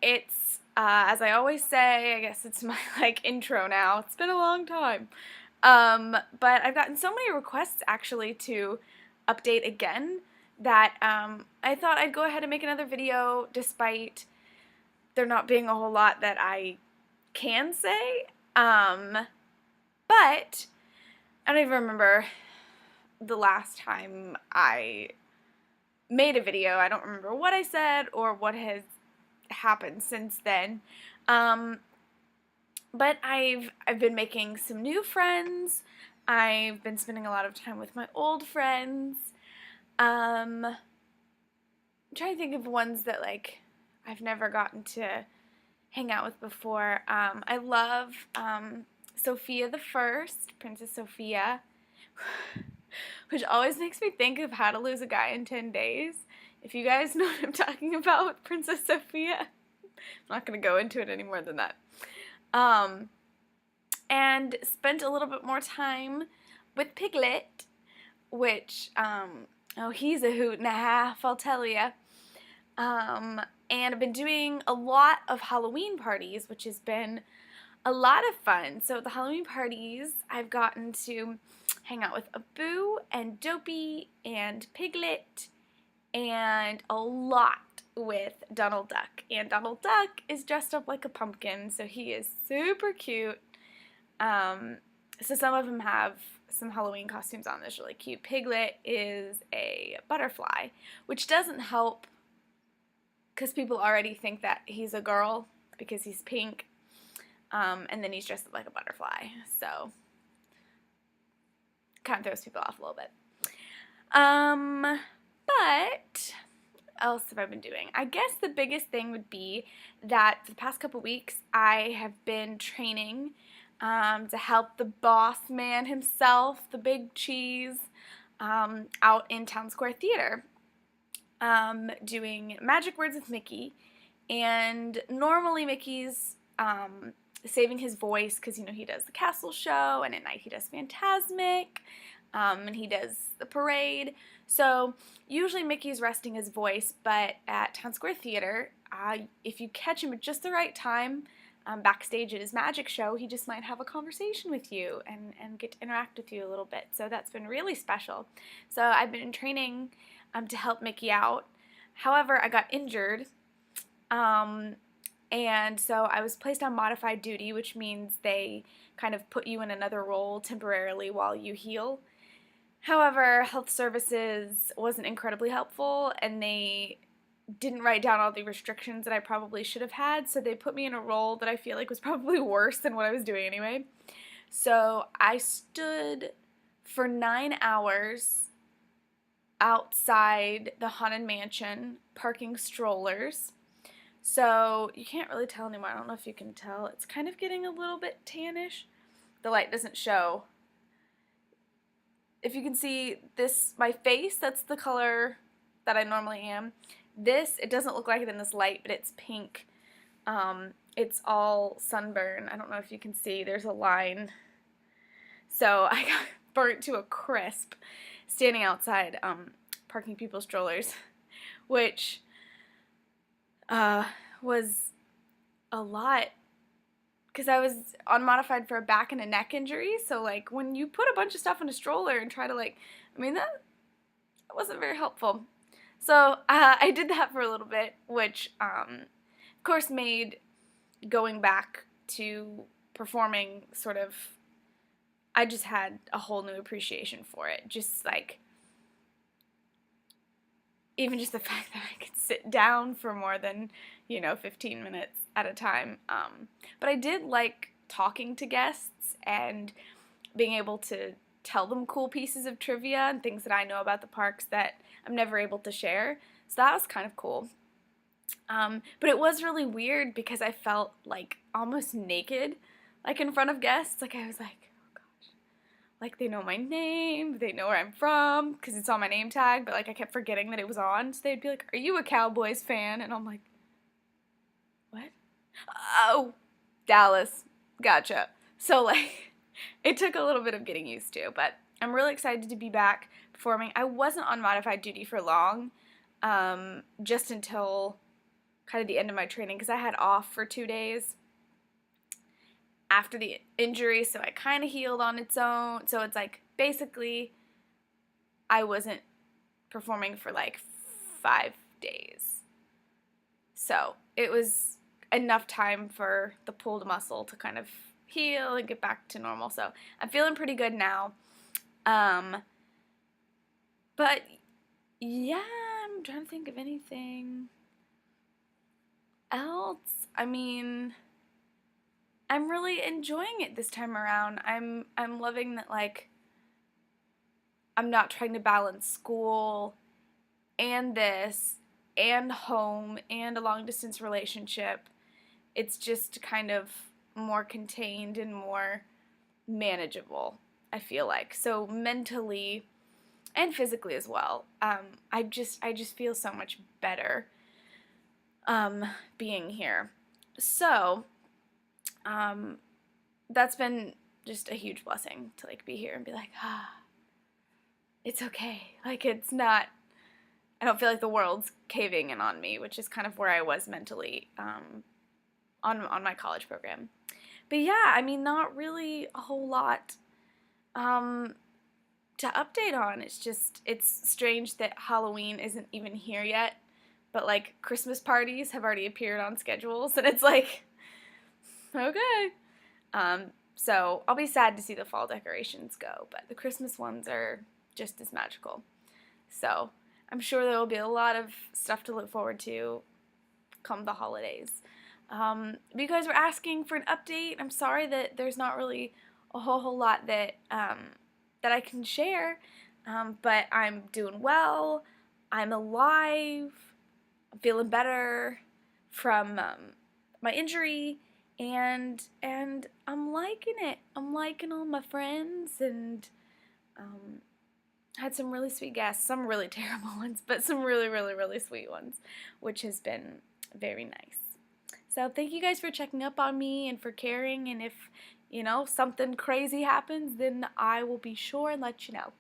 It's as I always say, I guess it's my like intro now. It's been a long time. But I've gotten so many requests actually to update again that I thought I'd go ahead and make another video despite there not being a whole lot that I can say. But I don't even remember the last time I made a video. I don't remember what I said or what has happened since then. But I've been making some new friends. I've been spending a lot of time with my old friends. I'm trying to think of ones that like I've never gotten to hang out with before. I love Sophia the First, Princess Sophia, which always makes me think of How to Lose a Guy in 10 Days. If you guys know what I'm talking about with Princess Sophia, I'm not going to go into it any more than that. And spent a little bit more time with Piglet, which, oh, he's a hoot and a half, I'll tell ya. And I've been doing a lot of Halloween parties, which has been a lot of fun. So the Halloween parties, I've gotten to hang out with Abu and Dopey and Piglet and a lot with Donald Duck. And Donald Duck is dressed up like a pumpkin, so he is super cute. So some of them have some Halloween costumes on that's really cute. Piglet is a butterfly, which doesn't help because people already think that he's a girl because he's pink, and then he's dressed up like a butterfly, so kind of throws people off a little bit. But else have I been doing? I guess the biggest thing would be that for the past couple weeks I have been training to help the boss man himself, the big cheese, out in Town Square Theater, doing Magic Words with Mickey. And normally Mickey's saving his voice because, you know, he does the castle show, and at night he does Fantasmic, and he does the parade. So usually Mickey's resting his voice, but at Town Square Theater, if you catch him at just the right time, backstage at his magic show, he just might have a conversation with you and get to interact with you a little bit. So that's been really special. So I've been training to help Mickey out. However, I got injured, and so I was placed on modified duty, which means they kind of put you in another role temporarily while you heal. However, health services wasn't incredibly helpful, and they didn't write down all the restrictions that I probably should have had, so they put me in a role that I feel like was probably worse than what I was doing anyway. So I stood for 9 hours outside the Haunted Mansion parking strollers. So you can't really tell anymore. I don't know if you can tell. It's kind of getting a little bit tannish. The light doesn't show. If you can see this, my face, that's the color that I normally am. This, it doesn't look like it in this light, but it's pink. It's all sunburn. I don't know if you can see. There's a line. So I got burnt to a crisp standing outside parking people's strollers, which was a lot because I was unmodified for a back and a neck injury. So like when you put a bunch of stuff in a stroller and try to like, I mean that wasn't very helpful. So I did that for a little bit, which of course made going back to performing sort of, I just had a whole new appreciation for it. Just like, even just the fact that I could sit down for more than, 15 minutes at a time. But I did like talking to guests and being able to tell them cool pieces of trivia and things that I know about the parks that I'm never able to share. So that was kind of cool. But it was really weird because I felt like almost naked, like in front of guests. Like I was like, oh gosh, like they know my name, they know where I'm from because it's on my name tag, but like I kept forgetting that it was on. So they'd be like, are you a Cowboys fan? And I'm like, what? Oh, Dallas. Gotcha. So like it took a little bit of getting used to, but I'm really excited to be back performing. I wasn't on modified duty for long, just until kind of the end of my training because I had off for 2 days after the injury, so I kind of healed on its own. So it's like basically I wasn't performing for like 5 days. So it was enough time for the pulled muscle to kind of heal and get back to normal. So I'm feeling pretty good now. But yeah, I'm trying to think of anything else. I mean, I'm really enjoying it this time around. I'm loving that, like, I'm not trying to balance school and this and home and a long distance relationship. It's just kind of more contained and more manageable, I feel like. So mentally and physically as well, I just feel so much better being here. So that's been just a huge blessing to like be here and be like, it's okay. Like, it's not, I don't feel like the world's caving in on me, which is kind of where I was mentally on my college program. But yeah, I mean, not really a whole lot to update on. It's just, it's strange that Halloween isn't even here yet, but like Christmas parties have already appeared on schedules, and it's like, okay. So I'll be sad to see the fall decorations go, but the Christmas ones are just as magical. So I'm sure there will be a lot of stuff to look forward to come the holidays. You guys were asking for an update. I'm sorry that there's not really a whole lot that that I can share, but I'm doing well. I'm alive. I'm feeling better from my injury, and I'm liking it. I'm liking all my friends, and had some really sweet guests, some really terrible ones, but some really, really, really sweet ones, which has been very nice. So thank you guys for checking up on me and for caring, and if, you know, something crazy happens, then I will be sure and let you know.